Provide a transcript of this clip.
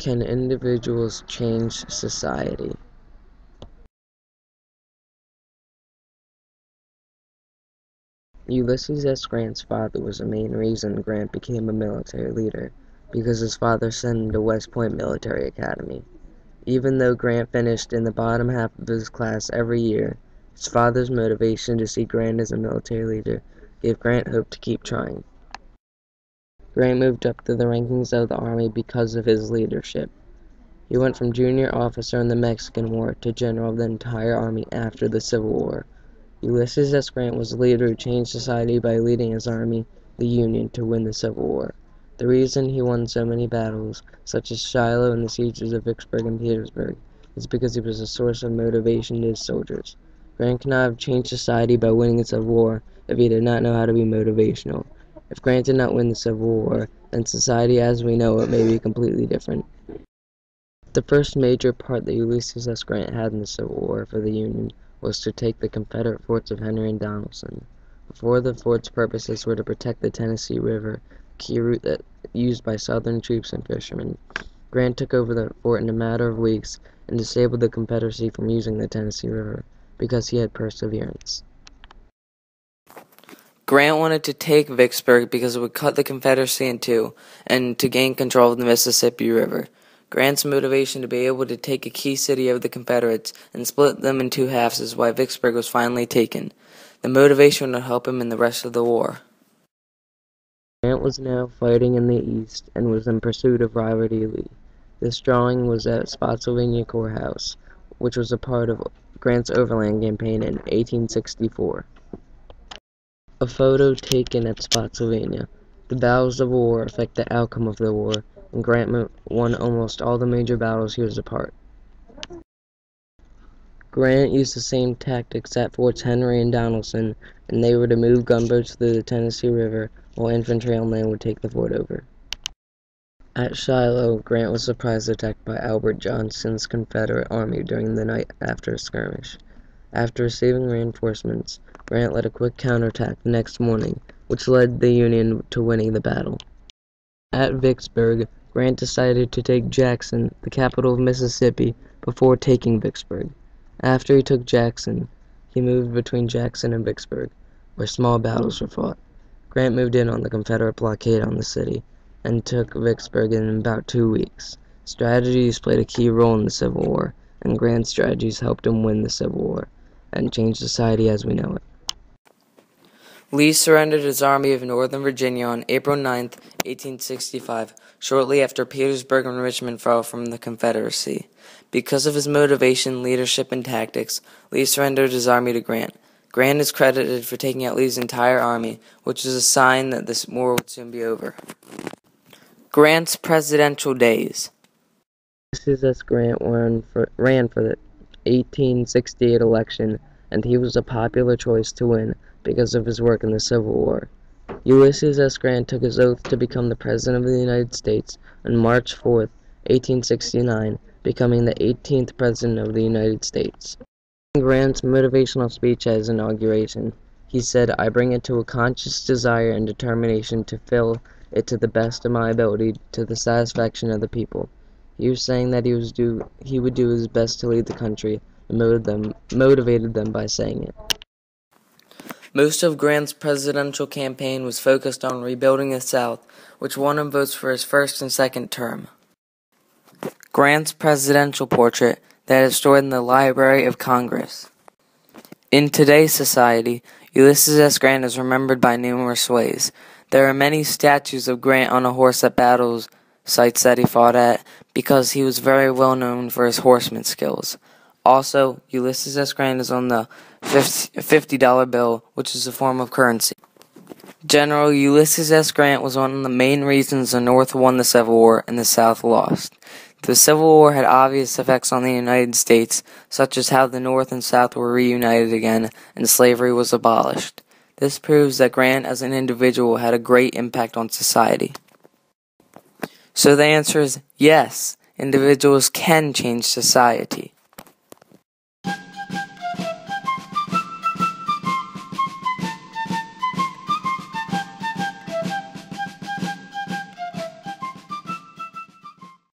Can individuals change society? Ulysses S. Grant's father was the main reason Grant became a military leader, because his father sent him to West Point Military Academy. Even though Grant finished in the bottom half of his class every year, his father's motivation to see Grant as a military leader gave Grant hope to keep trying. Grant moved up through the rankings of the Army because of his leadership. He went from junior officer in the Mexican War to general of the entire Army after the Civil War. Ulysses S. Grant was a leader who changed society by leading his army, the Union, to win the Civil War. The reason he won so many battles, such as Shiloh and the sieges of Vicksburg and Petersburg, is because he was a source of motivation to his soldiers. Grant could not have changed society by winning the Civil War if he did not know how to be motivational. If Grant did not win the Civil War, then society as we know it may be completely different. The first major part that Ulysses S. Grant had in the Civil War for the Union was to take the Confederate forts of Henry and Donelson. Before the forts' purposes were to protect the Tennessee River, a key route that used by Southern troops and fishermen. Grant took over the fort in a matter of weeks and disabled the Confederacy from using the Tennessee River because he had perseverance. Grant wanted to take Vicksburg because it would cut the Confederacy in two and to gain control of the Mississippi River. Grant's motivation to be able to take a key city of the Confederates and split them in two halves is why Vicksburg was finally taken. The motivation would help him in the rest of the war. Grant was now fighting in the east and was in pursuit of Robert E. Lee. This drawing was at Spotsylvania Courthouse, which was a part of Grant's overland campaign in 1864. A photo taken at Spotsylvania. The battles of war affect the outcome of the war, and Grant won almost all the major battles he was a part. Grant used the same tactics at Forts Henry and Donelson, and they were to move gunboats through the Tennessee River, while infantry on land would take the fort over. At Shiloh, Grant was surprise attacked by Albert Johnston's Confederate army during the night after a skirmish. After receiving reinforcements, Grant led a quick counterattack the next morning, which led the Union to winning the battle. At Vicksburg, Grant decided to take Jackson, the capital of Mississippi, before taking Vicksburg. After he took Jackson, he moved between Jackson and Vicksburg, where small battles were fought. Grant moved in on the Confederate blockade on the city, and took Vicksburg in about 2 weeks. Strategies played a key role in the Civil War, and Grant's strategies helped him win the Civil War, and change society as we know it. Lee surrendered his Army of Northern Virginia on April 9, 1865, shortly after Petersburg and Richmond fell from the Confederacy. Because of his motivation, leadership, and tactics, Lee surrendered his army to Grant. Grant is credited for taking out Lee's entire army, which is a sign that this war would soon be over. Grant's presidential days. Ulysses S. Grant ran for the 1868 election, and he was a popular choice to win because of his work in the Civil War. Ulysses S. Grant took his oath to become the President of the United States on March 4, 1869, becoming the 18th President of the United States. In Grant's motivational speech at his inauguration, he said, "I bring it to a conscious desire and determination to fill it to the best of my ability to the satisfaction of the people." He was saying that he would do his best to lead the country, and motivated them by saying it. Most of Grant's presidential campaign was focused on rebuilding the South, which won him votes for his first and second term. Grant's presidential portrait that is stored in the Library of Congress. In today's society, Ulysses S. Grant is remembered by numerous ways. There are many statues of Grant on a horse at battles sites that he fought at because he was very well known for his horseman skills. Also, Ulysses S. Grant is on the $50 bill, which is a form of currency. General Ulysses S. Grant was one of the main reasons the North won the Civil War and the South lost. The Civil War had obvious effects on the United States, such as how the North and South were reunited again and slavery was abolished. This proves that Grant as an individual had a great impact on society. So the answer is yes, individuals can change society.